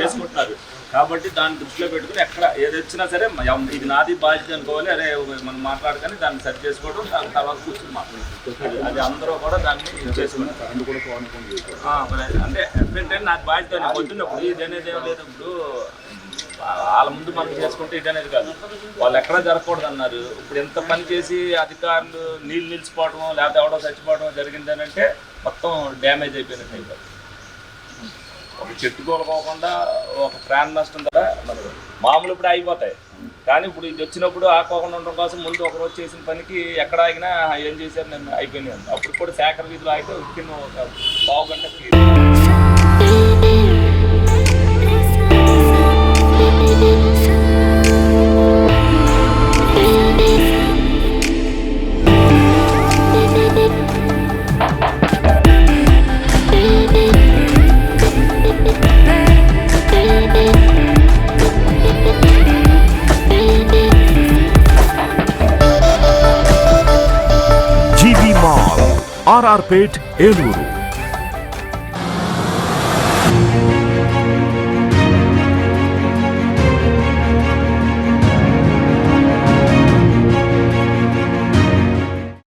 చేసుకుంటున్నారు కాబట్టి దాన్ని దృష్టిలో పెట్టుకుని ఎక్కడ ఏది వచ్చినా సరే ఇది నాది బాధ్యత అనుకోవాలి, అరే మనం మాట్లాడుకొని దాన్ని సరి చేసుకోవడం, దాని తర్వాత కూర్చొని మాట్లాడుకుంటాం. అది అందరూ కూడా దాన్ని చేసుకుంటారు. అంటే ఏంటంటే నాకు బాధ్యత పొద్దున్నప్పుడు ఇది అనేది ఏం లేదు. ఇప్పుడు వాళ్ళ ముందు మనం చేసుకుంటే ఇది అనేది కాదు, వాళ్ళు ఎక్కడా జరగకూడదు అన్నారు. ఇప్పుడు ఎంత పని చేసి అధికారులు నీళ్ళు నిలిచిపోవడం లేకపోతే ఎవడో చచ్చిపోవడం జరిగిందని అంటే మొత్తం డ్యామేజ్ అయిపోయినట్టు అయిపోతుంది. ఒక చెట్టు కోలుకోకుండా ఒక ప్రాణ నష్టం ద్వారా మనకు మామూలు ఇప్పుడు అయిపోతాయి. కానీ ఇప్పుడు ఇది వచ్చినప్పుడు ఆకోకుండా ఉండడం కోసం ముందు ఒకరోజు చేసిన పనికి ఎక్కడ ఆగినా ఏం చేశారు నేను అయిపోయినాయి అండి. అప్పుడు కూడా శాఖర వీధిలో అయితే ఉక్కిన ఒక పావు గంట RR Pet, Eluru.